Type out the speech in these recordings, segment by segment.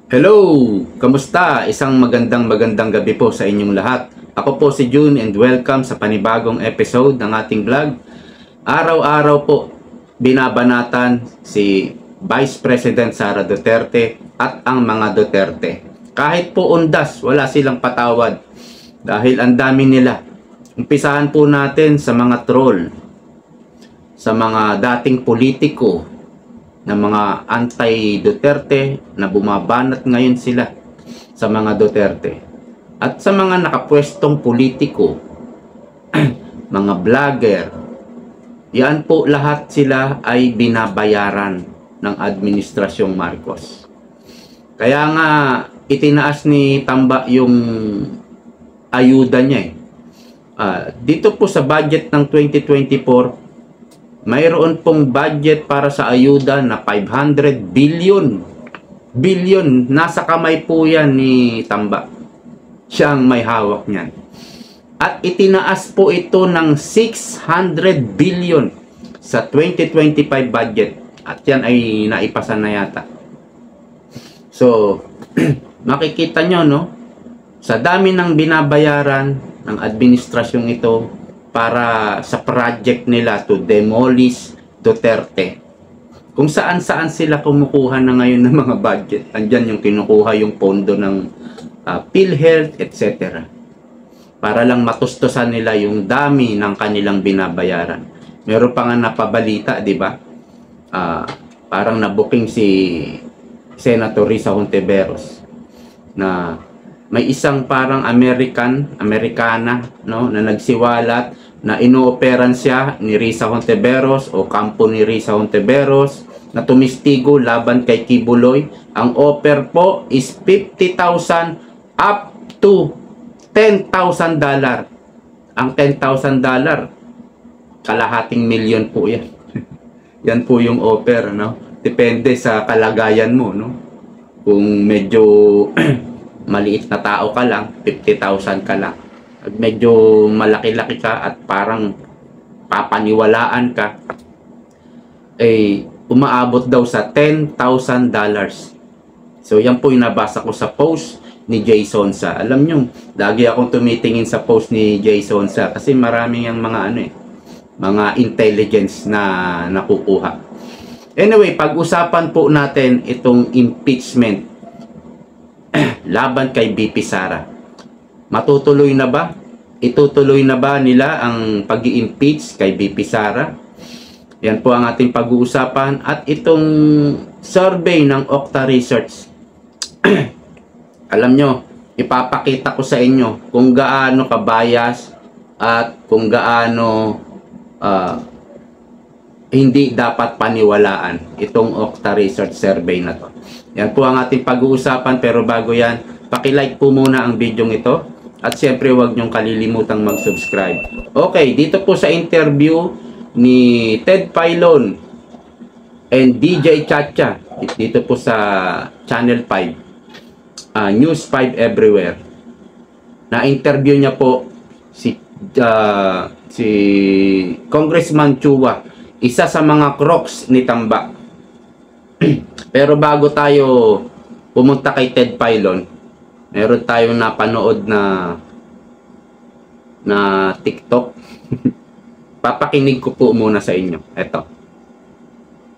Hello! Kamusta? Isang magandang gabi po sa inyong lahat. Ako po si June and welcome sa panibagong episode ng ating vlog. Araw-araw po binabanatan si Vice President Sara Duterte at ang mga Duterte. Kahit po undas, wala silang patawad dahil ang dami nila. Umpisahan po natin sa mga troll, sa mga dating politiko, na mga anti-Duterte na bumabanat ngayon sila sa mga Duterte. At sa mga nakapwestong politiko, mga vlogger, yan po lahat sila ay binabayaran ng Administrasyong Marcos. Kaya nga itinaas ni Tamba yung ayuda niya dito po sa budget ng 2024, mayroon pong budget para sa ayuda na 500 billion. Nasa kamay po yan ni Tamba. Siya ang may hawak niyan. At itinaas po ito ng 600 billion sa 2025 budget. At yan ay naipasa na yata. So, makikita nyo, no? Sa dami ng binabayaran ng administrasyong ito, para sa project nila to demolish Duterte. Kung saan-saan sila kumukuha na ngayon ng mga budget. Andyan yung kinukuha yung pondo ng PhilHealth, etc. Para lang matustusan nila yung dami ng kanilang binabayaran. Meron pa nga napabalita, di ba? Parang nabuking si Senator Risa Hontiveros na may isang parang Amerikana, no, na nagsiwalat na inooperan siya ni Risa Hontiveros o kampo ni Risa Hontiveros na tumistigo laban kay Kibuloy. Ang offer po is 50,000 up to $10,000. Ang $10,000, kalahating milyon po yan. Yan po yung offer, no? Depende sa kalagayan mo, no? Kung medyo maliit na tao ka lang, 50,000 ka lang. At medyo malaki-laki ka at parang papaniwalaan ka, umaabot daw sa $10,000. So yan po yung nabasa ko sa post ni Jay Sonsa. Alam nyo, lagi akong tumitingin sa post ni Jay Sonsa kasi maraming yung mga mga intelligence na nakukuha. Anyway, pag-usapan po natin itong impeachment laban kay BP Sara. Matutuloy na ba? Itutuloy na ba nila ang pag-i-impeach kay BP Sara? Yan po ang ating pag-uusapan. At itong survey ng Okta Research. Alam nyo, ipapakita ko sa inyo kung gaano ka-bias at kung gaano hindi dapat paniwalaan itong Okta Research survey na to. Yan po ang ating pag-uusapan, pero bago yan, paki-like po muna ang video ito at siyempre huwag niyong kalilimutang mag-subscribe. Okay, dito po sa interview ni Ted Filon and DJ Chacha, dito po sa Channel 5, News 5 Everywhere, na-interview niya po si Congressman Chua, isa sa mga crocs ni Tamba. Pero bago tayo pumunta kay Ted Filon, meron tayong napanood na TikTok. Papakinig ko po muna sa inyo. Ito.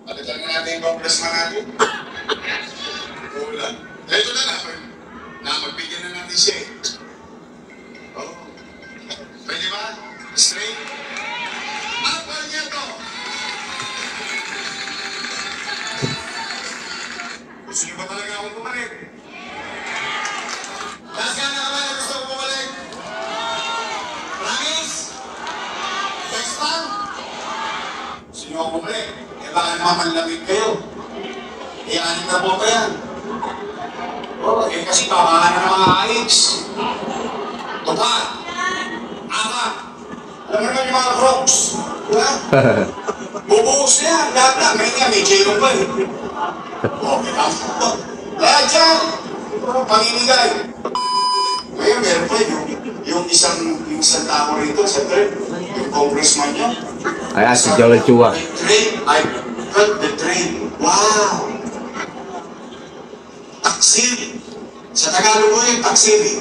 Palitan na natin yung congressman natin. Wala. Ito na naman. Magbigyan na natin siya eh. Oh. Pwede ba? Straight. Apal niya to. Gusto niyo ba talaga akong bumalik? Last ka na naman, gusto ko bumalik. Promise? Next time? Gusto niyo akong bumalik? Eh baka naman manlamig kayo. Anim na boto yan. Oh, kasi babahan na ng mga AIDS. Tupa. Ama. Alam mo naman yung mga crocs. Diba? Bubuhos na yan. Lahat na. May jailong pa eh. Okay lang. Lahat dyan. Pamimigay. Ngayon, meron pa yung isang tao rito, siyempre, yung congressman niya. Ayan, si Joel Chua. I cut the train. Wow! taksil. Sa Tagalog po yung taksil eh.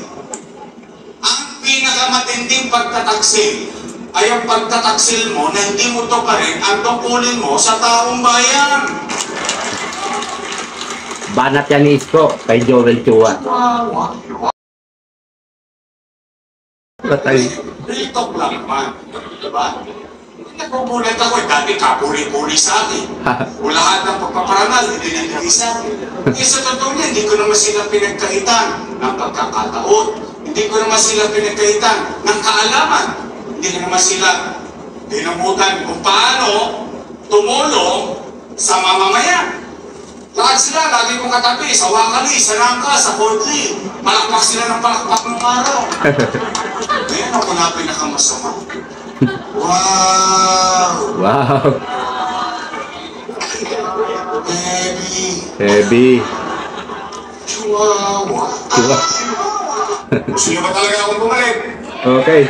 Ang pinakamatinding pagtataksil ay ang pagtataksil mo na hindi mo to pa rin ang tungkulin mo sa taong bayan. Banat yan ni Isko kay Joel Chua. Patay. Real talk lang naman. Diba? Nagpupulit ako, dati kapuri-puri sa akin. O lahat ng pagpaparangal, hindi sa akin. Sa totoo niya, hindi ko naman sila pinagkaitan ng pagkakataon. Hindi ko naman sila pinagkaitan ng kaalaman. Hindi ko naman sila dinamutan kung paano tumulong sa mamamayan. Lahat sila, lagi kong katabi, sa Wakali, sa Nangka, sa Portly. Palakpak sila ng palakpak ng araw. Ngayon ako na pinakamasama. Wow! Wow. Heavy! Heavy. Chihuahua! Chua. Gusto niyo ba talaga akong bumalik? Okay.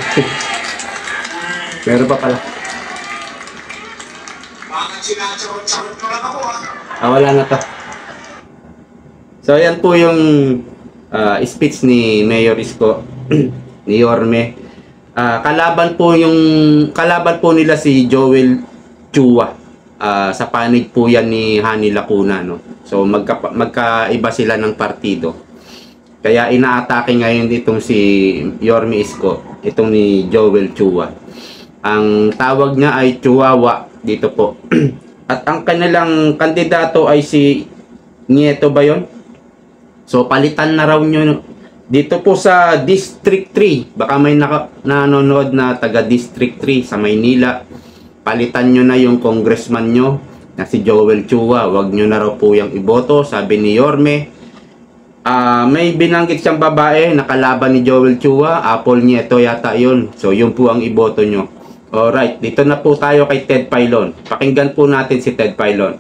Meron pa pala. Bakit sinachakot-chakot ko lang ako Wala na to. So, yan po yung speech ni Mayor Isko, ni Yorme. Kalaban po nila si Joel Chua. Sa panig po yan ni Hani Lacuna, no? So, magkaiba sila ng partido. Kaya inaatake ngayon itong si Yorme Isko, itong ni Joel Chua. Ang tawag niya ay Chihuahua dito po. At ang kanilang kandidato ay si Nieto ba yun? So palitan na raw nyo dito po sa District 3. Baka may nanonood na taga District 3 sa Maynila. Palitan nyo na yung congressman nyo na si Joel Chua. Huwag nyo na raw po yung iboto, sabi ni Yorme. May binanggit siyang babae na kalaban ni Joel Chua. Apple Nieto yata yun. So yun po ang iboto nyo. Alright, dito na po tayo kay Ted Filon. Pakinggan po natin si Ted Filon.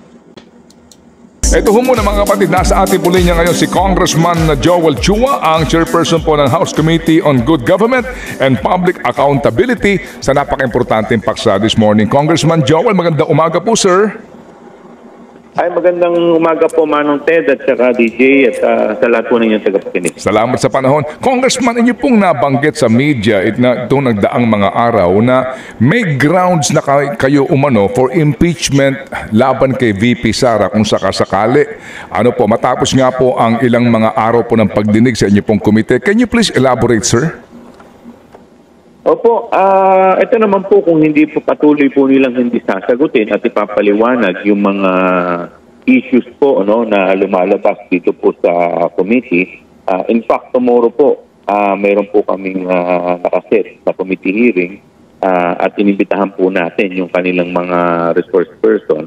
Ito ho muna mga kapatid, nasa ating po linya ngayon si Congressman Joel Chua, ang chairperson po ng House Committee on Good Government and Public Accountability sa napaka-importanteng paksa this morning. Congressman Joel, magandang umaga po, sir. Ay, magandang umaga po, Manong Ted at saka DJ at sa lahat po ninyong tagapakinig. Salamat sa panahon. Congressman, inyo pong nabanggit sa media itong nagdaang mga araw na may grounds na kayo umano for impeachment laban kay VP Sara kung sakasakali. Ano po, matapos nga po ang ilang mga araw po ng pagdinig sa inyo pong komite. Can you please elaborate, sir? Opo, ito naman po kung hindi po patuloy po nilang hindi sasagutin at ipapaliwanag yung mga issues po na lumalabas dito po sa committee. In fact, tomorrow po, mayroon po kaming nakaset na committee hearing at inibitahan po natin yung kanilang mga resource person.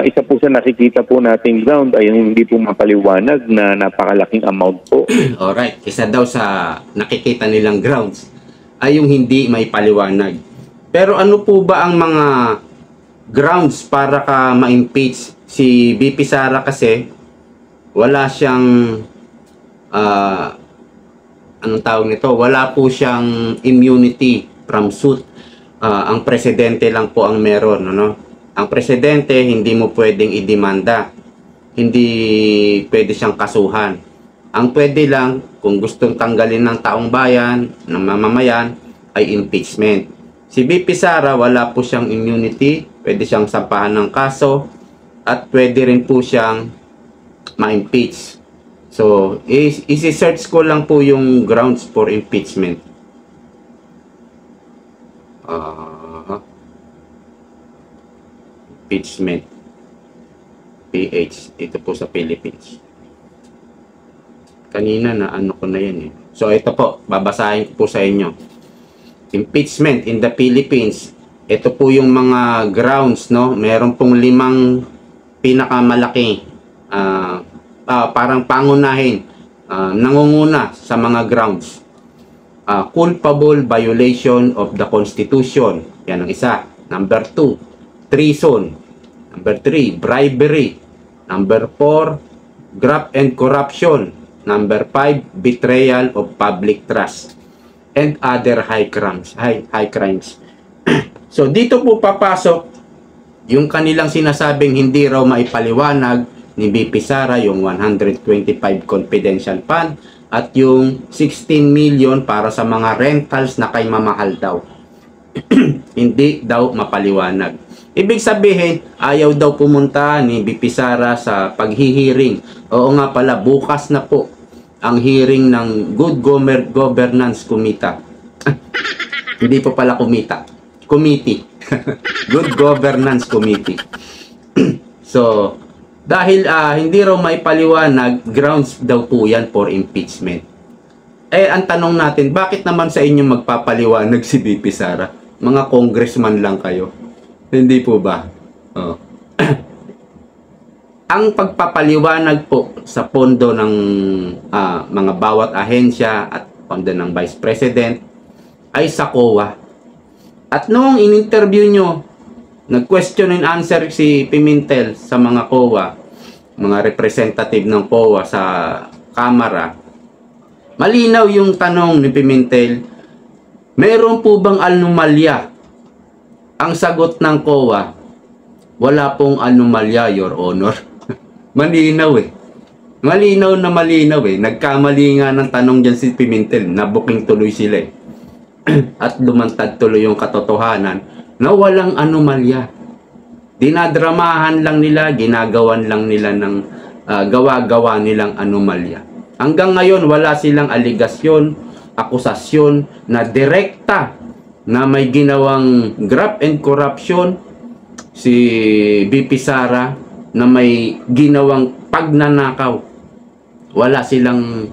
Isa po sa nakikita po nating ground ay yung hindi po mapaliwanag na napakalaking amount po. Alright, isa daw sa nakikita nilang grounds ay yung hindi may paliwanag. Pero ano po ba ang mga grounds para ka ma-impeach si VP Sara? Kasi wala siyang anong tawag nito? Wala po siyang immunity from suit. Ang presidente lang po ang meron, ano? Ang presidente hindi mo pwedeng idemanda. Hindi pwede siyang kasuhan. Ang pwede lang, kung gustong tanggalin ng taong bayan, ng mamamayan, ay impeachment. Si VP Sara, wala po siyang immunity, pwede siyang sampahan ng kaso, at pwede rin po siyang ma-impeach. So, isi-search ko lang po yung grounds for impeachment. Impeachment. PH. Ito po sa Philippines. Kanina na ano ko na yan eh. So ito po, babasahin ko po sa inyo. Impeachment in the Philippines. Ito po yung mga grounds, no? Meron pong 5 pinakamalaki. Parang pangunahin. Nangunguna sa mga grounds. Culpable violation of the Constitution. Yan ang isa. Number 2, treason. Number 3, bribery. Number 4, graft and corruption. Number 5, betrayal of public trust and other high crimes. So dito po papasok yung kanilang sinasabing hindi raw maipaliwanag ni BP Sara, yung 125 confidential fund at yung 16 million para sa mga rentals na kay mamahal daw. Hindi daw mapaliwanag. Ibig sabihin, ayaw daw pumunta ni BP Sara sa paghihiring. Oo nga pala, bukas na po ang hearing ng Good Governance Committee. Hindi po pala committee. Good Governance Committee. So, dahil hindi raw may paliwanag, grounds daw po yan for impeachment. Eh, ang tanong natin, bakit naman sa inyo magpapaliwanag si BP Sara? Mga congressman lang kayo. Hindi po ba? Oh. Ang pagpapaliwanag po sa pondo ng mga bawat ahensya at pondo ng Vice President ay sa COA. At noong in-interview nyo, nag-question and answer si Pimentel sa mga COA, mga representative ng COA sa Kamara, malinaw yung tanong ni Pimentel, meron po bang anomalya? Ang sagot ng COA, wala pong anomalya, Your Honor. Malinaw eh. Malinaw na malinaw eh. Nagkamali nga ng tanong dyan si Pimentel, nabuking tuloy sila eh. At lumantad tuloy yung katotohanan na walang anomalya. Dinadramahan lang nila, ginagawan lang nila ng gawa-gawa nilang anomalya. Hanggang ngayon, wala silang aligasyon, akusasyon na direkta na may ginawang graft and corruption si BP Sara, na may ginawang pagnanakaw. Wala silang,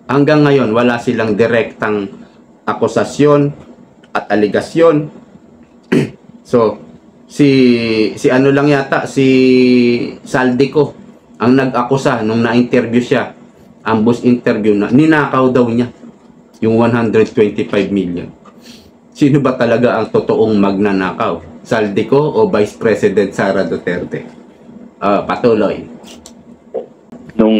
hanggang ngayon, wala silang direktang akusasyon at aligasyon. So, si ano lang yata, si Saldico ang nag-akusa nung na-interview siya, ambush interview, na ninakaw daw niya yung 125 million. Sino ba talaga ang totoong magnanakaw? Saldico o Vice President Sara Duterte? Patuloy. Nung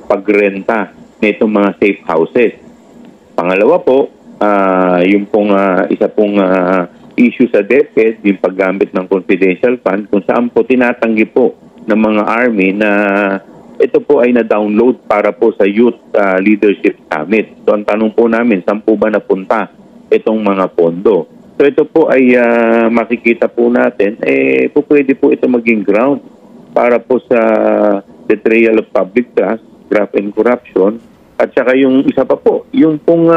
pagrenta nitong mga safe houses. Pangalawa po, yung pong isa pong issue sa DepEd, yung paggamit ng confidential fund, kung saan po tinatanggi po ng mga army na ito po ay na-download para po sa Youth Leadership Summit. So ang tanong po namin, saan po ba napunta itong mga pondo? So ito po ay makikita po natin, po pwede po ito maging ground para po sa betrayal of public trust, graft and corruption, at saka yung isa pa po, yung pong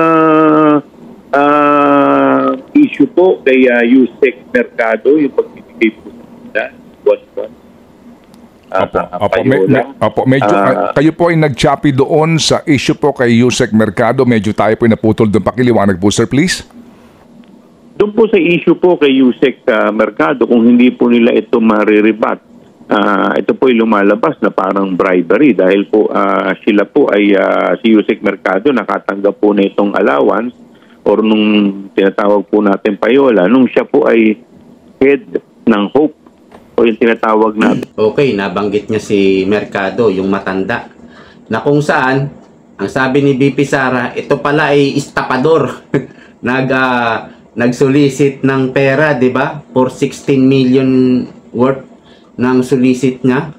issue po kay Yusek Mercado, yung pagbibigay po sa buwan-buwan. Medyo, kayo po ay nag-choppy doon sa issue po kay Yusek Mercado. Medyo tayo po ay naputol doon. Pakiliwanag po, sir, please. Doon po sa issue po kay Yusek Mercado, kung hindi po nila ito mariribat, ito po ay lumalabas na parang bribery dahil po sila po ay si Yusek Mercado nakatanggap po na itong allowance or nung tinatawag po natin payola nung siya po ay head ng Hope o yung tinatawag na. Okay, nabanggit niya si Mercado, yung matanda, na kung saan ang sabi ni BP Sara, ito pala ay istapador. Nag-solicit ng pera, di ba? For 16 million worth ng solicit niya.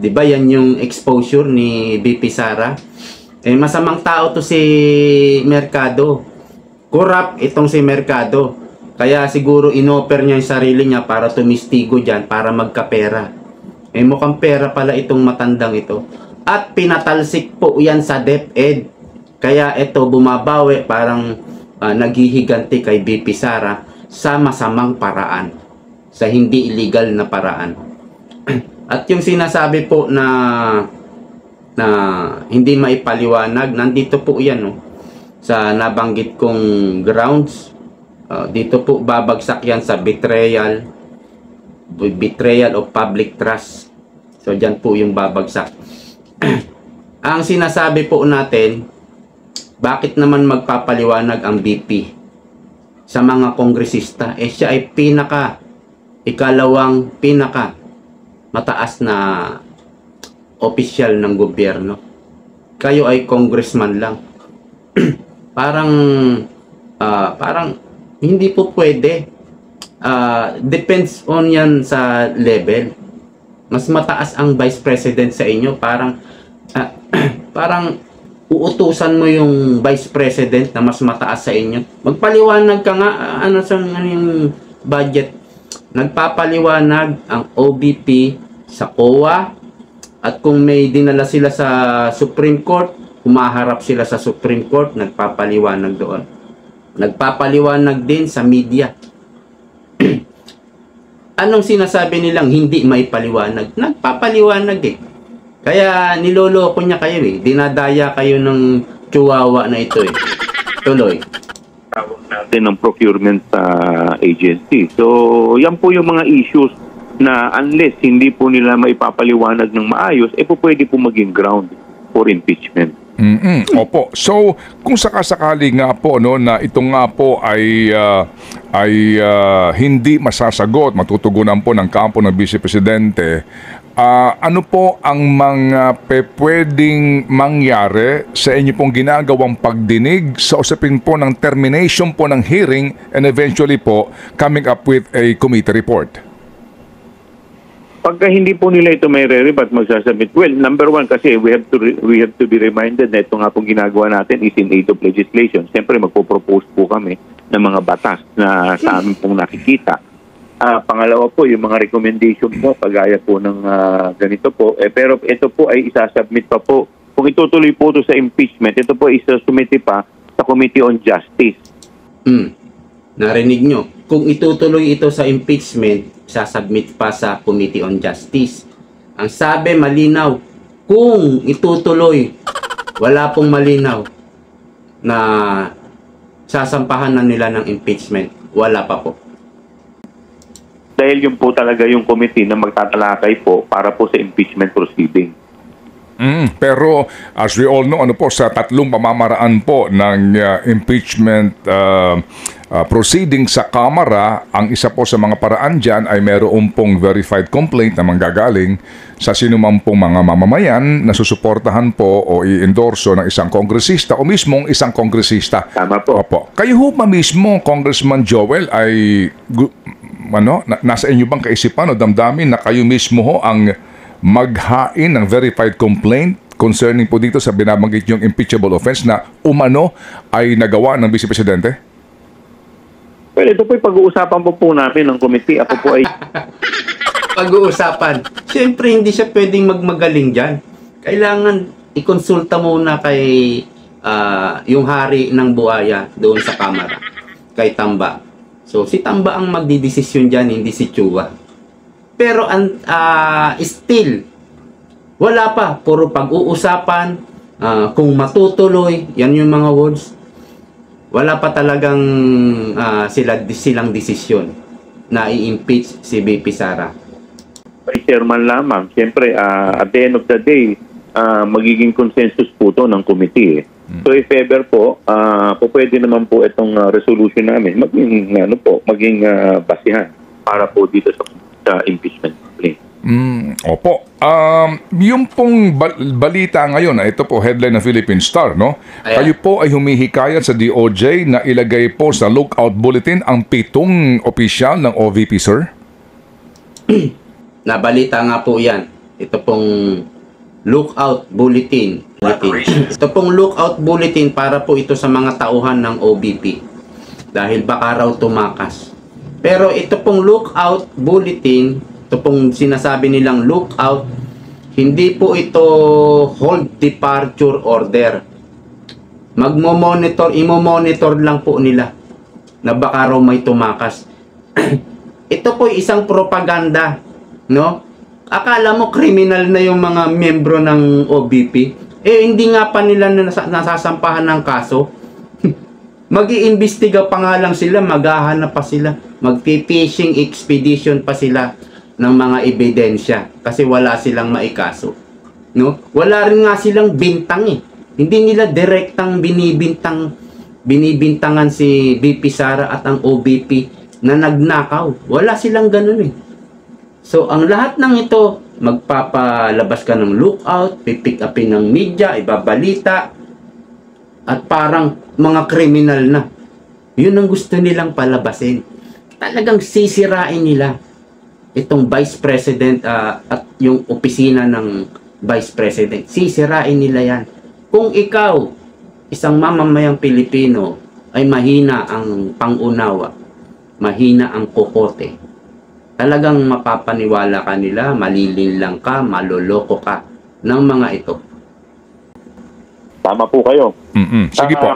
Di ba yan yung exposure ni BP Sara? Masamang tao to si Mercado. Corrupt itong si Mercado. Kaya siguro inoffer niya yung sarili niya para tumistigo dyan, para magkapera. Mukhang pera pala itong matandang ito. At pinatalsik po yan sa DepEd. Kaya ito bumabawi, parang naghihiganti kay BP Sara sa masamang paraan, sa hindi illegal na paraan. At yung sinasabi po na hindi maipaliwanag, nandito po yan, no? Sa nabanggit kong grounds. Dito po babagsak yan sa betrayal of public trust. So dyan po yung babagsak. Ang sinasabi po natin, bakit naman magpapaliwanag ang BP sa mga kongresista? Siya ay ikalawang pinaka mataas na opisyal ng gobyerno. Kayo ay congressman lang. parang hindi po pwede. Depends on yan sa level. Mas mataas ang vice president sa inyo. Parang, parang uutusan mo yung vice president na mas mataas sa inyo. Magpaliwanag ka nga, ano yung budget. Nagpapaliwanag ang OBP sa COA, at kung may dinala sila sa Supreme Court, humaharap sila sa Supreme Court, nagpapaliwanag doon. Nagpapaliwanag din sa media. Anong sinasabi nilang hindi may paliwanag? Nagpapaliwanag eh. Kaya niloloko niya kayo eh. Dinadaya kayo ng chihuahua na ito eh. Tuloy. Tawag natin ng procurement agency. So, yan po yung mga issues na unless hindi po nila maipapaliwanag ng maayos, po pwede po maging ground for impeachment. Opo. So, kung sakasakali nga po no na ito nga po ay hindi masasagot, matutugunan po ng kampo ng Vice Presidente, ano po ang mga pwedeng mangyari sa inyo pong ginagawang pagdinig sa usapin po ng termination po ng hearing and eventually po coming up with a committee report? Pagka hindi po nila ito may re-rebut, magsasubmit. Well, number one kasi we have to be reminded na ito nga pong ginagawa natin is in aid of legislation. Siyempre magpo-propose po kami ng mga batas na sa amin pong nakikita. Pangalawa po, yung mga recommendation po, pagaya po ng ganito po. Pero ito po ay isasubmit pa po. Kung itutuloy po ito sa impeachment, ito po isasumiti pa sa Committee on Justice. Narinig nyo. Kung itutuloy ito sa impeachment, sasubmit pa sa Committee on Justice. Ang sabi, malinaw. Kung itutuloy, wala pong malinaw na sasampahan na nila ng impeachment. Wala pa po. Dahil yun po talaga yung committee na magtatalakay po para po sa impeachment proceeding. Pero as we all know, ano po, sa tatlong pamamaraan po ng impeachment proceeding sa Kamara, ang isa po sa mga paraan dyan ay mayroon pong verified complaint na manggagaling sa sinuman pong mga mamamayan na susuportahan po o i-endorso ng isang kongresista o mismong isang kongresista. Tama po. Opo. Kayo ho ba mismo, Congressman Joel, ay nasa inyo bang kaisipan o damdamin na kayo mismo ho ang maghain ng verified complaint concerning po dito sa binabanggit yung impeachable offense na umano ay nagawa ng Vice Presidente? Well, ito po pag-uusapan po namin ng committee. Ako po ay... Pag-uusapan. Siyempre, hindi siya pwedeng magmagaling dyan. Kailangan ikonsulta muna kay yung hari ng buhaya doon sa Kamara, kay Tamba. So, si Tamba ang magdidesisyon dyan, hindi si Chua. Pero still, wala pa. Puro pag-uusapan, kung matutuloy, yan yung mga words. Wala pa talagang silang desisyon na i-impeach si VP Sara. Ay, chairman lamang. Siyempre, at the end of the day, magiging consensus po ito ng committee. So if ever po, pwede naman po itong resolution namin maging basihan para po dito sa impeachment complaint. Opo. Yung pong balita ngayon, ito po headline ng Philippine Star, no? Ayan. Kayo po ay humihikayat sa DOJ na ilagay po sa lookout bulletin ang 7 opisyal ng OVP, sir? Nabalita nga po yan. Ito pong lookout bulletin. Ito pong lookout bulletin para po ito sa mga tauhan ng OVP. Dahil baka raw tumakas. Pero ito pong lookout bulletin, ito pong sinasabi nilang lookout, hindi po ito hold departure order. Imo-monitor lang po nila na baka raw may tumakas. Ito po isang propaganda, no? Akala mo criminal na yung mga miyembro ng OVP. Hindi nga pa nila nasasampahan ng kaso. Mag-iimbestiga pa nga lang sila, maghahanap pa sila, magpi-fishing expedition pa sila ng mga ebidensya kasi wala silang maikaso. No? Wala rin nga silang bintang eh. Hindi nila direktang binibintangan si VP Sara at ang OVP na nagnakaw. Wala silang ganun eh. So, ang lahat ng ito, magpapalabas ka ng lookout, pipick upin ng media, ibabalita, at parang mga kriminal na. Yun ang gusto nilang palabasin. Talagang sisirain nila itong Vice President at yung opisina ng Vice President. Sisirain nila yan. Kung ikaw, isang mamamayang Pilipino, ay mahina ang pangunawa, mahina ang kokote, talagang mapapaniwala ka nila, malilinlang ka, maloloko ka ng mga ito. Tama po kayo. Sige po.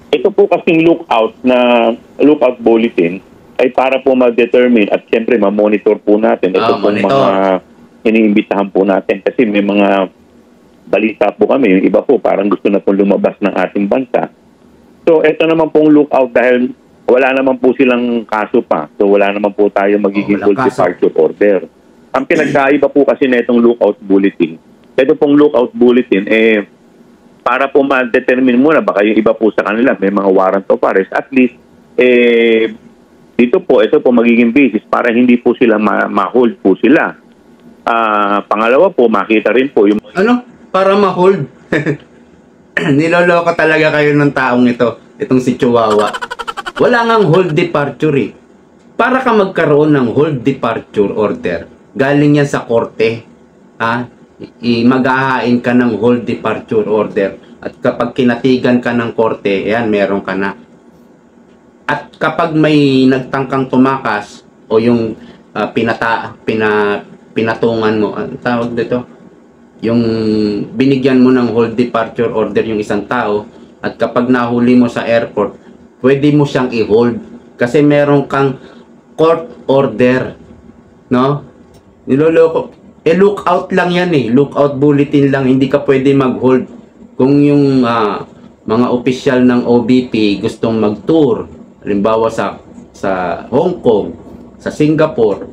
Ito po kasing lookout bulletin ay para po ma-determine at siyempre ma-monitor po natin. Ito po mga iniimbitahan po natin kasi may mga balita po kami. Yung iba po parang gusto na po lumabas ng ating bansa. So ito naman pong lookout dahil wala naman po silang kaso pa. So wala naman po tayo magiging full departure order. Ang pinagkaiba po kasi na itong lookout bulletin, ito pong lookout bulletin, para po ma-determine muna, baka yung iba po sa kanila, may mga warrant of arrest, at least, ito po magiging basis para hindi po sila ma-hold po sila. Pangalawa po, makita rin po yung... Ano? Para ma-hold? Niloloko talaga kayo ng taong ito, itong si Chihuahua. Wala ngang hold departure eh. Para ka magkaroon ng hold departure order, galing yan sa korte. Maghahain ka ng hold departure order. At kapag kinatigan ka ng korte, ayan, meron ka na. At kapag may nagtangkang tumakas, o yung pinatungan mo, ang tawag dito, yung binigyan mo ng hold departure order yung isang tao, at kapag nahuli mo sa airport, pwede mo siyang i-hold kasi meron kang court order, no? Niloloko. Lookout lang yan lookout bulletin lang, hindi ka pwede mag-hold. Kung yung mga opisyal ng OBP gustong mag-tour, halimbawa sa Hong Kong, sa Singapore,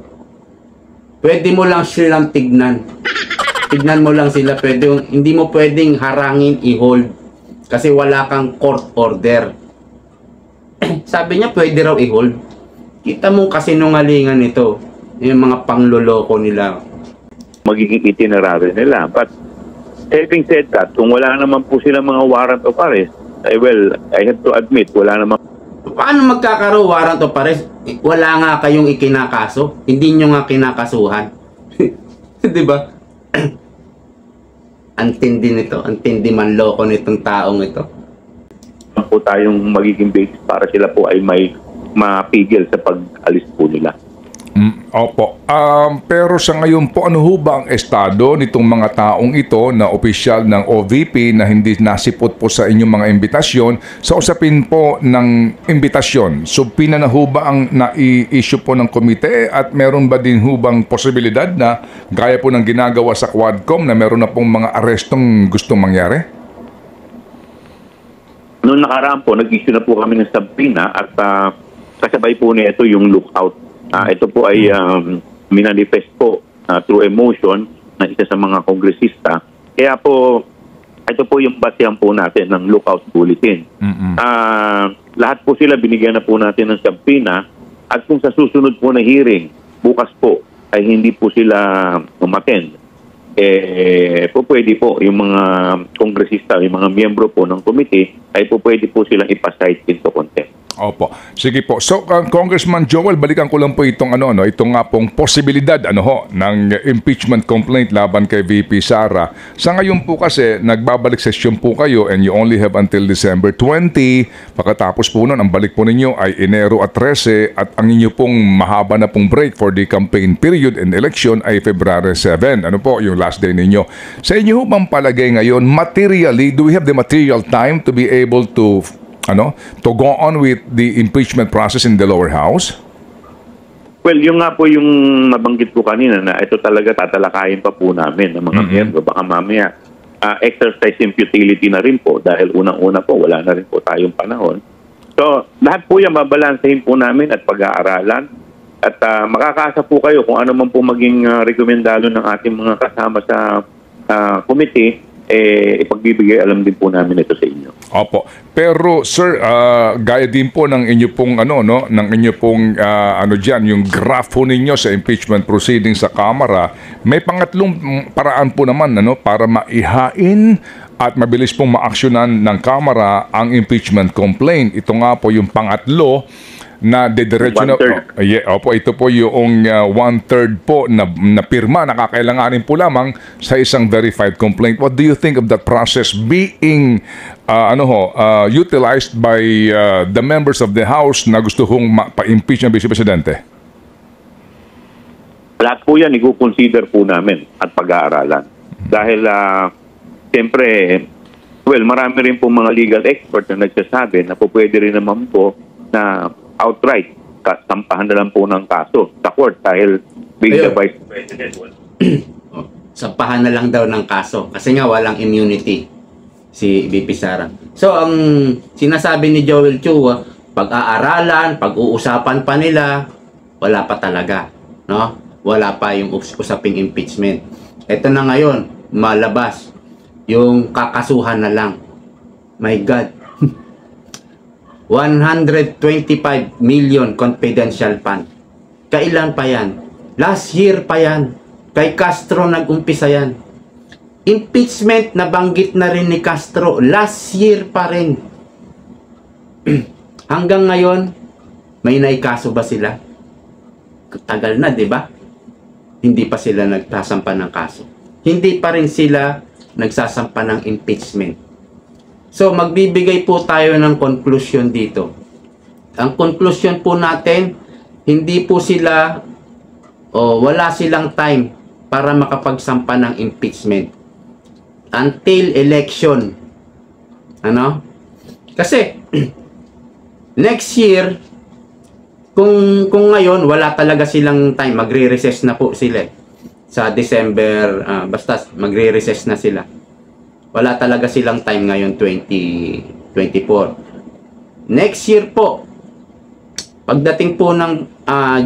pwede mo lang silang tignan. Tignan mo lang sila, hindi mo pwedeng harangin i-hold kasi wala kang court order. Sabi niya pwede raw i-hold. Kita mo kasi nungalingan ito, yung mga pangloloko nila. Magiging itinerary nila. But having said that, kung wala naman po sila mga warrant of arrest, well, I have to admit, wala naman. Paano magkakaroon warrant of arrest? Wala nga kayong ikinakaso, hindi nyo nga kinakasuhan. Diba? Antindi nito, antindi manloko nitong taong ito. Po tayong magiging basis para sila po ay may mapigil sa pag-alis po nila. Opo. Pero sa ngayon po, ano ho ba ang estado nitong mga taong ito na opisyal ng OVP na hindi nasipot po sa inyong mga imbitasyon sa usapin po ng imbitasyon? So, na ho ba ang nai-issue po ng komite at meron ba din ho bang posibilidad na gaya po ng ginagawa sa Quadcom na meron na pong mga arestong gustong mangyari? Noong nakaraan po, nag-issue na po kami ng subpoena at kasabay po nito yung lookout. Ito po ay minanifest po through emotion na isa sa mga kongresista. Kaya po, ito po yung basihan po natin ng lookout bulletin. Lahat po sila binigyan na po natin ng subpoena at kung sa susunod po na hearing, bukas po ay hindi po sila umattend. Po pwede po yung mga kongresista, yung mga miyembro po ng committee ay po pwede po silang ipasite into contempt. Opo. Sige po. So, Congressman Joel, balikan ko lang po itong itong nga pong posibilidad ng impeachment complaint laban kay VP Sara. Sa ngayon po kasi, nagbabalik session po kayo and you only have until December 20. Pagkatapos po nun, ang balik po ninyo ay Enero at 13 at ang inyo pong mahaba na pong break for the campaign period and election ay February 7. Ano po yung last day ninyo? Sa inyo bang palagay ngayon, materially, do we have the material time to be able to go on with the impeachment process in the lower house? Well, yung nga po yung nabanggit ko kanina na ito talaga tatalakayin pa po namin ng mga miyembro. Baka mamaya exercise in futility na rin po dahil unang-una po wala na rin po tayong panahon. So, lahat po yan babalansahin po namin at pag-aaralan at makakaasa po kayo kung ano man po maging rekomendado ng ating mga kasama sa committee, ipagbibigay alam din po namin ito sa inyo. Opo. Pero sir, gaya din po ng inyo pong ng inyo pong diyan yung graph po ninyo sa impeachment proceedings sa Kamara, may pangatlong paraan po naman para maihain at mabilis pong maaksyonan ng Kamara ang impeachment complaint. Ito nga po yung pangatlo na dediretso na. One-third. Opo, ito po yung 1/3 po na pirma na kakailanganin po lamang sa isang verified complaint. What do you think of that process being utilized by the members of the House na gusto hong pa-impeach ng Vice Presidente? Lahat po yan i-consider po namin at pag-aaralan. Dahil, siyempre, marami rin po mga legal expert na nagsasabi na po pwede rin naman po na outright sampahan na lang po ng kaso sa court dahil being the Vice President. Sampahan na lang daw ng kaso kasi nga walang immunity si VP Sara. So, ang sinasabi ni Joel Chu, pag-aaralan, pag-uusapan pa nila, wala pa talaga. No? Wala pa yung usaping impeachment. Ito na ngayon, malabas. Yung kakasuhan na lang. My God. 125 million confidential fund. Kailan pa yan? Last year pa yan. Kay Castro nag-umpisa yan. Impeachment na banggit na rin ni Castro. Last year pa rin. Hanggang ngayon, may naikaso ba sila? Tagal na, di ba? Hindi pa sila nagsasampa ng kaso. Hindi pa rin sila nagsasampa ng impeachment. So, magbibigay po tayo ng conclusion dito. Ang conclusion po natin, hindi po sila wala silang time para makapagsampa ng impeachment until election. Ano? Kasi next year, kung ngayon wala talaga silang time, magre-recess na po sila sa December, basta magre-recess na sila. Wala talaga silang time ngayon 2024. Next year po, pagdating po ng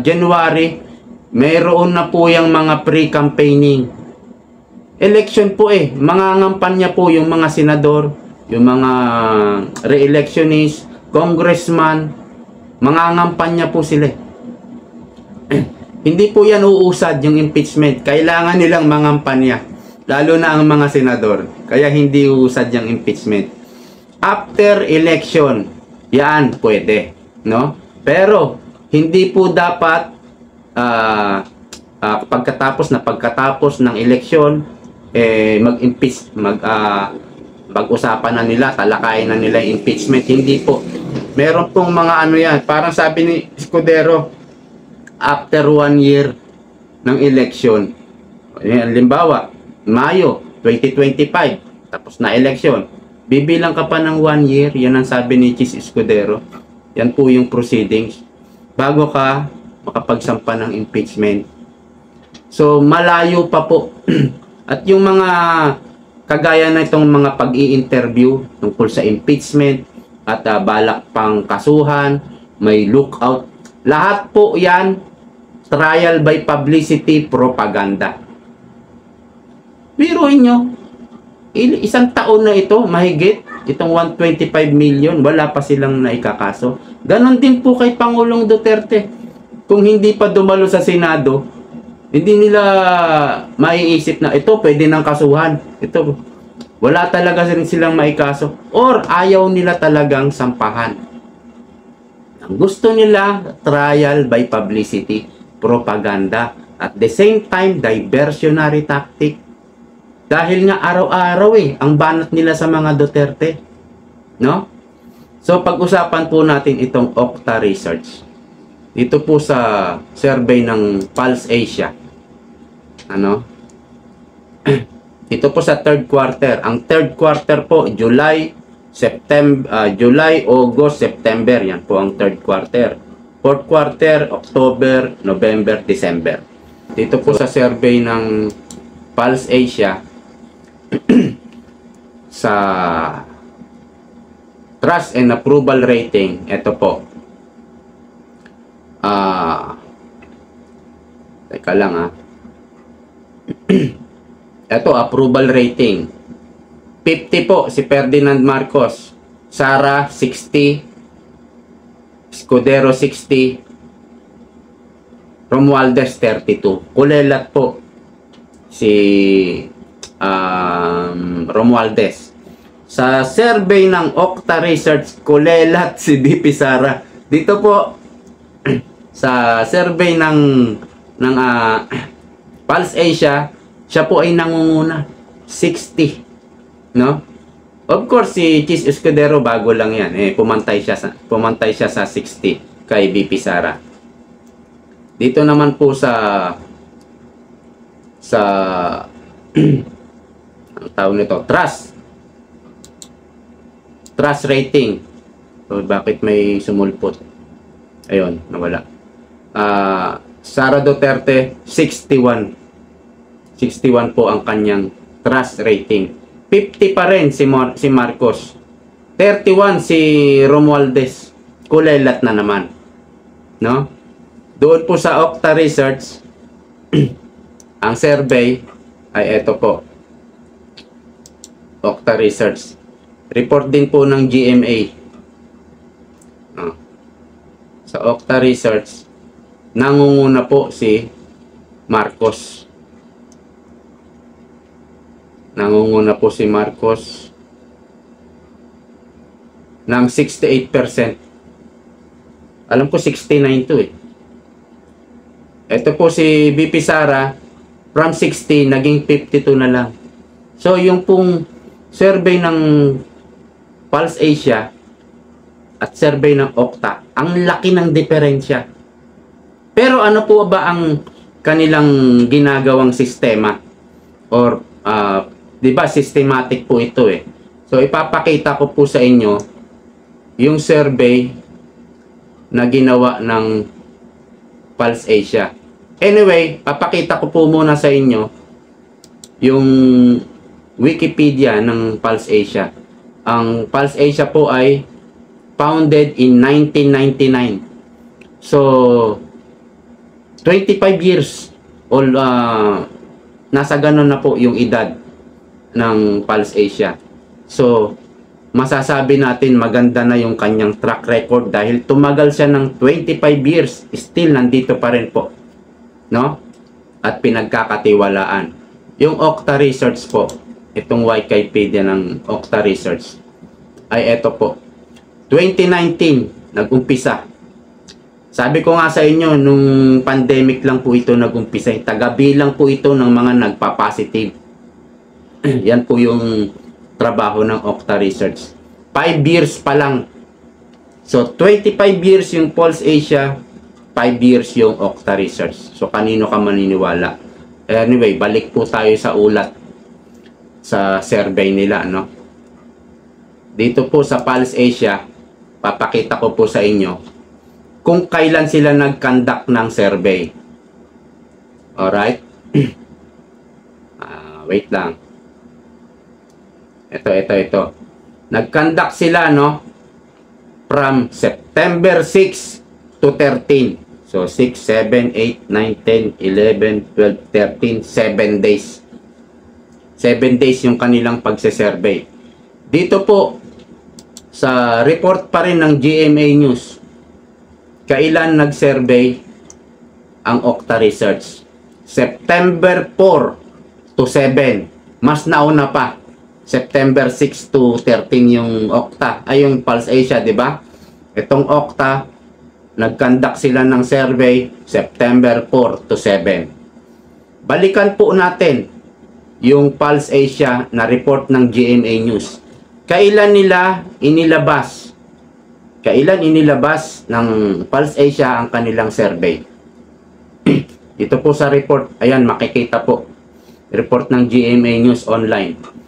January, mayroon na po yung mga pre-campaigning. Election po mangangampanya po yung mga senador, yung mga re-electionist, congressman, mangangampanya po sila. Hindi po yan uusad yung impeachment. Kailangan nilang mangampanya. Lalo na ang mga senador. Kaya hindi uusad yung impeachment. After election, yan pwede. No? Pero, hindi po dapat pagkatapos ng eleksyon, mag-impeach, pag-usapan na nila, talakayin na nila impeachment. Hindi po. Meron pong mga yan. Parang sabi ni Escudero, after 1 year ng election, halimbawa, Mayo 2025, tapos na election, bibilang ka pa ng 1 year, yan ang sabi ni Chis Escudero. Yan po yung proceedings bago ka makapagsampa ng impeachment. So, malayo pa po. At yung mga kagaya na itong mga pag-i-interview tungkol sa impeachment at balak pang kasuhan, may lookout, lahat po yan trial by publicity propaganda. Biruin nyo, isang taon na ito, mahigit, itong 125 million, wala pa silang naikakaso. Ganon din po kay Pangulong Duterte. Kung hindi pa dumalo sa Senado, hindi nila maiisip na ito, pwede nang kasuhan. Ito, wala talaga rin silang maikaso. Or ayaw nila talagang sampahan. Ang gusto nila, trial by publicity, propaganda. At the same time, diversionary tactic. Dahil nga araw-araw ang banat nila sa mga Duterte. No? So, pag-usapan po natin itong Okta Research. Dito po sa survey ng Pulse Asia. Ano? Ito po sa third quarter. Ang third quarter po, July, August, September. Yan po ang third quarter. Fourth quarter, October, November, December. Dito po sa survey ng Pulse Asia, sa trust and approval rating, ito po. Teka lang ito, approval rating. 50 po si Ferdinand Marcos. Sara, 60. Escudero, 60. Romualdez, 32. Kulelat po si Romualdez. Sa survey ng Okta Research, kulelat si VP Sara. Dito po, sa survey ng Pulse Asia, siya po ay nangunguna 60, no? Of course si Chis Escudero bago lang yan, pumantay siya sa 60 kay VP Sara. Dito naman po sa ang tawag nito, trust rating. So bakit may sumulpot? Ayun, nawala. Sara Duterte 61 po ang kanyang trust rating. 50 pa rin si Marcos. 31 si Romualdez. Kulelat na naman. No? Doon po sa Okta Research, ang survey ay ito po. Okta Research. Report din po ng GMA. Sa Okta Research, nangunguna po si Marcos. Nangunguna po si Marcos ng 68%. Alam ko 69 to eh. Ito po si VP Sara, from 60 naging 52 na lang. So yung pong survey ng Pulse Asia at survey ng Okta, ang laki ng diferensya. Pero ano po ba ang kanilang ginagawang sistema? Or di ba systematic po ito eh. So ipapakita ko po sa inyo yung survey na ginawa ng Pulse Asia. Anyway, papakita ko po muna sa inyo yung Wikipedia ng Pulse Asia. Ang Pulse Asia po ay founded in 1999. So 25 years old, nasa ganun na po yung edad ng Pulse Asia. So masasabi natin maganda na yung kanyang track record dahil tumagal siya ng 25 years, still nandito pa rin po, no? At pinagkakatiwalaan. Yung Okta Research po, itong Wikipedia ng Okta Research ay ito po, 2019 nag-umpisa. Sabi ko nga sa inyo, nung pandemic lang po ito nag-umpisa. Tagabilang po ito ng mga nagpa-positive. Yan po yung trabaho ng Okta Research. 5 years pa lang. So 25 years yung Pulse Asia, 5 years yung Okta Research. So kanino ka maniniwala? Anyway, balik po tayo sa ulat sa survey nila, no? Dito po sa Pulse Asia, papakita ko po sa inyo kung kailan sila nag-conduct ng survey. Alright? Wait lang. Ito. Nag-conduct sila, no? From September 6 to 13. So, 6, 7, 8, 9, 10, 11, 12, 13, 7 days. 7 days yung kanilang pagse-survey. Dito po, sa report pa rin ng GMA News, kailan nag-survey ang Okta Research? September 4 to 7. Mas nauna pa. September 6 to 13 yung Okta, ay yung Pulse Asia, di ba? Itong Okta, nag-conduct sila ng survey September 4 to 7. Balikan po natin yung Pulse Asia na report ng GMA News. Kailan nila inilabas? Kailan inilabas ng Pulse Asia ang kanilang survey? Ito po sa report, ayan, makikita po. Report ng GMA News Online.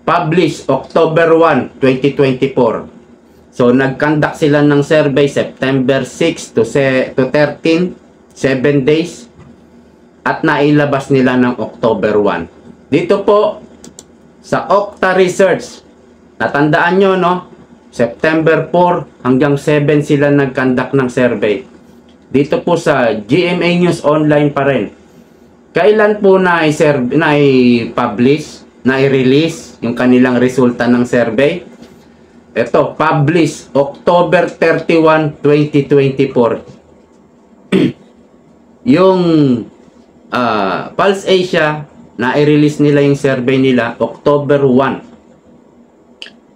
Published October 1, 2024. So, nag-conduct sila ng survey September 6 to 13, 7 days. At nailabas nila ng October 1. Dito po, sa Okta Research, natandaan nyo, no? September 4 hanggang 7 sila nag-conduct ng survey. Dito po sa GMA News Online pa rin. Kailan po na-publish, na-release yung kanilang resulta ng survey? Ito, publish October 31, 2024. Yung Pulse Asia, na-release nila yung survey nila October 1.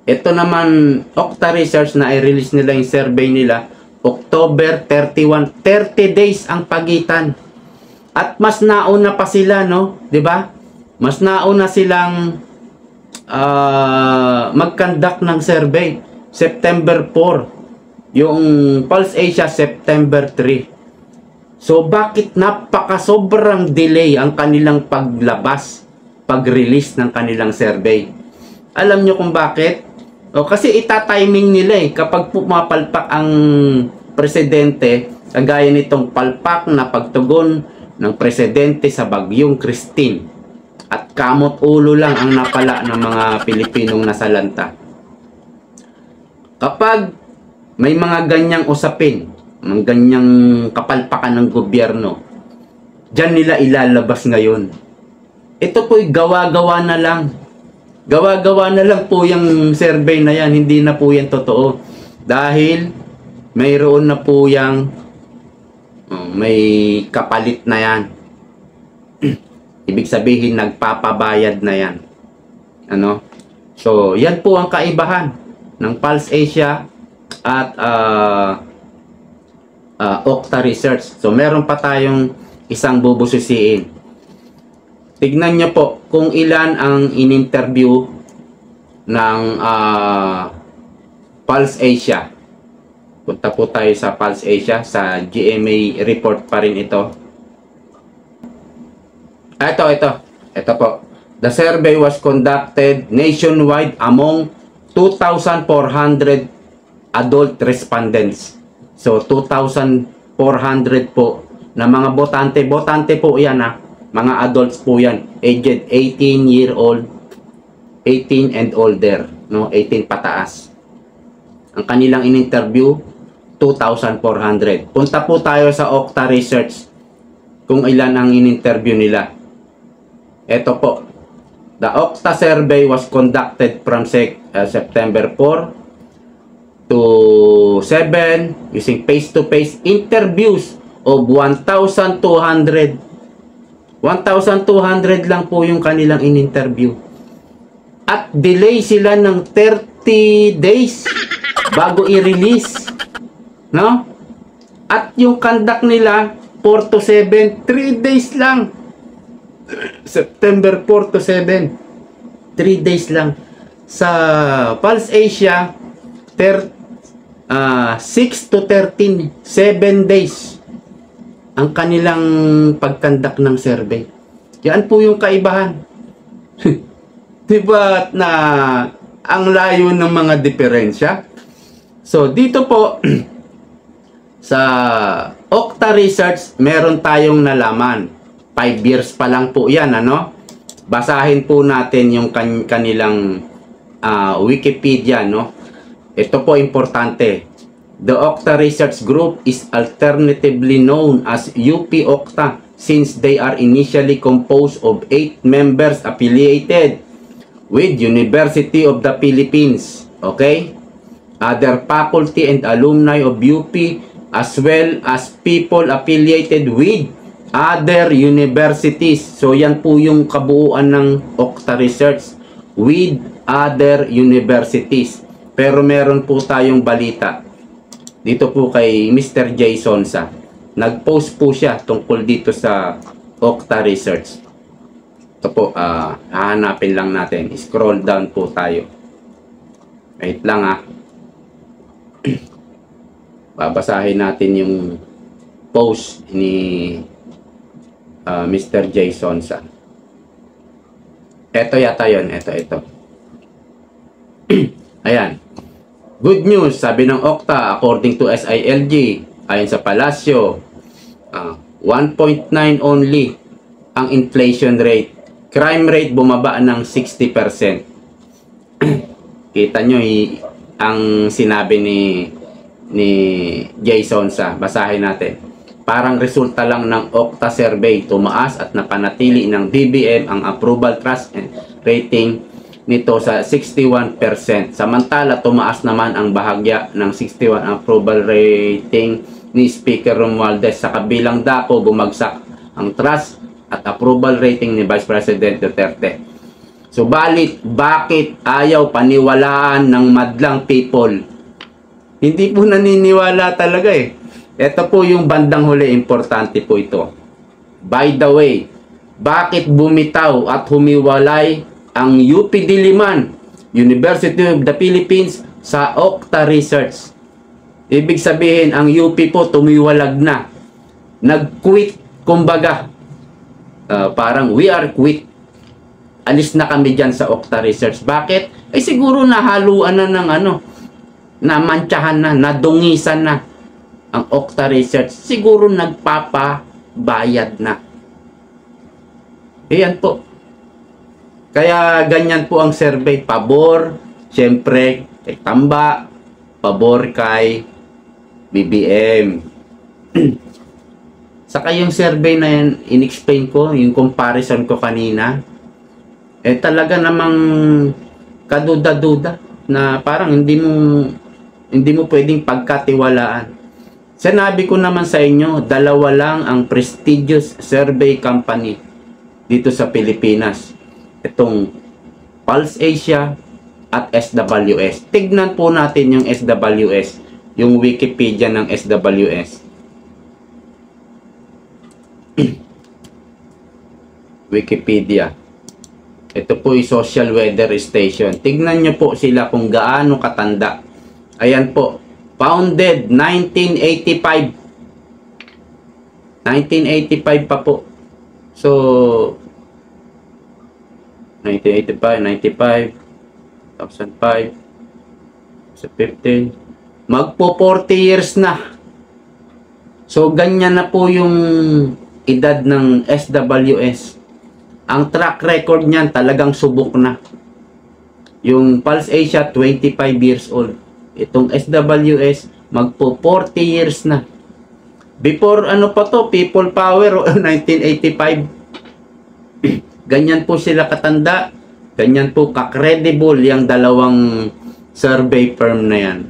Ito naman, Okta Research, na-release nila yung survey nila October 31, 30 days ang pagitan. At mas nauna pa sila, no? 'Di ba? Mas nauna silang mag-conduct ng survey. September 4. Yung Pulse Asia, September 3. So, bakit sobrang delay ang kanilang pag-release ng kanilang survey? Alam nyo kung bakit? Kasi ita-timing nila kapag pumapalpak ang presidente, kagaya nitong palpak na pagtugon ng presidente sa bagyong Christine. At kamot ulo lang ang napala ng mga Pilipinong nasalanta. Kapag may mga ganyang usapin, mga ganyang kapalpakan ng gobyerno, dyan nila ilalabas ngayon. Ito po'y gawa-gawa na lang. Gawa-gawa na lang po yung survey na yan. Hindi na po yan totoo. Dahil mayroon na po yung may kapalit na yan. Ibig sabihin, nagpapabayad na yan. Ano? So, yan po ang kaibahan ng Pulse Asia at Okta Research. So, meron pa tayong isang bubusisiin. Tignan nyo po kung ilan ang in-interview ng Pulse Asia. Punta po tayo sa Pulse Asia. Sa GMA report pa rin ito. Ito po. The survey was conducted nationwide among 2,400 adult respondents. So, 2,400 po na mga botante. Botante po yan mga adults po yan. Aged 18 and older. No? 18 pataas. Ang kanilang in-interview, 2,400. Punta po tayo sa Okta Research kung ilan ang in-interview nila. Ito po. The Okta survey was conducted from September 4 to 7 using face-to-face interviews of 1,200. 1,200 lang po yung kanilang in-interview. At delay sila ng 30 days bago i-release. No? At yung conduct nila, 4 to 7, 3 days lang. September 4 to 7. 3 days lang. Sa Pulse Asia, 6 to 13, 7 days ang kanilang pagkandak ng survey. Yan po yung kaibahan. Diba na ang layo ng mga diferensya? So, dito po sa Okta Research, meron tayong nalaman. 5 years pa lang po yan, ano? Basahin po natin yung kanilang Wikipedia, no? Ito po importante. The Okta Research Group is alternatively known as UP Okta since they are initially composed of 8 members affiliated with University of the Philippines. Okay? Other faculty and alumni of UP as well as people affiliated with other universities. So yan po yung kabuuan ng Okta Research, with other universities. Pero meron po tayong balita dito po kay Mr. Jay Sonsa. Nag-post po siya tungkol dito sa Okta Research. Ito po, hahanapin lang natin. Scroll down po tayo. Wait lang babasahin natin yung post ni Mr. Jay Sonsa. Ito yata yun. Ito. Ayan. Good news, sabi ng Okta, according to SILG, ayon sa Palacio, 1.9 only ang inflation rate. Crime rate bumaba ng 60%. Kita nyo ang sinabi ni Jason sa basahin natin. Parang resulta lang ng Okta survey, tumaas at napanatili ng DBM ang approval trust and rating nito sa 61%. Samantala, tumaas naman ang bahagya ng 61 approval rating ni Speaker Romualdez. Sa kabilang dako, bumagsak ang trust at approval rating ni Vice President Duterte. Subalit, bakit ayaw paniwalaan ng madlang people? Hindi po naniniwala talaga eh. Ito po yung bandang huli, importante po ito. By the way, bakit bumitaw at humiwalay ang UP Diliman, University of the Philippines, sa Okta Research? Ibig sabihin, ang UP po tumiwalag na. Nag-quit, kumbaga. Parang we are quit. Alis na kami dyan sa Okta Research. Bakit? Eh siguro nahaluan na ng namantsahan na, nadungisan na ang Okta Research. Siguro nagpapabayad na. Ayan po. Kaya ganyan po ang survey. Pabor, siyempre, kay Tamba. Pabor kay BBM. Saka yung survey na yan, in-explain ko, yung comparison ko kanina, eh talaga namang kaduda-duda na parang hindi mo pwedeng pagkatiwalaan. Sinabi ko naman sa inyo, dalawa lang ang prestigious survey company dito sa Pilipinas. Itong Pulse Asia at SWS. Tignan po natin yung SWS, yung Wikipedia ng SWS. Wikipedia. Ito po yung social weather station. Tignan nyo po sila kung gaano katanda. Ayan po. Founded 1985. 1985 pa po. So, 1985, 95, 2005, 15. Magpo 40 years na. So, ganyan na po yung edad ng SWS. Ang track record niyan talagang subok na. Yung Pulse Asia, 25 years old. Itong SWS, magpo 40 years na. Before ano pa to, People Power, 1985. Ganyan po sila katanda. Ganyan po ka-credible yung dalawang survey firm na yan.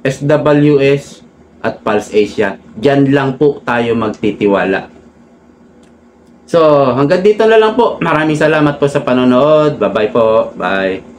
SWS at Pulse Asia. Diyan lang po tayo magtitiwala. So, hanggang dito na lang po. Maraming salamat po sa panonood. Bye-bye po. Bye.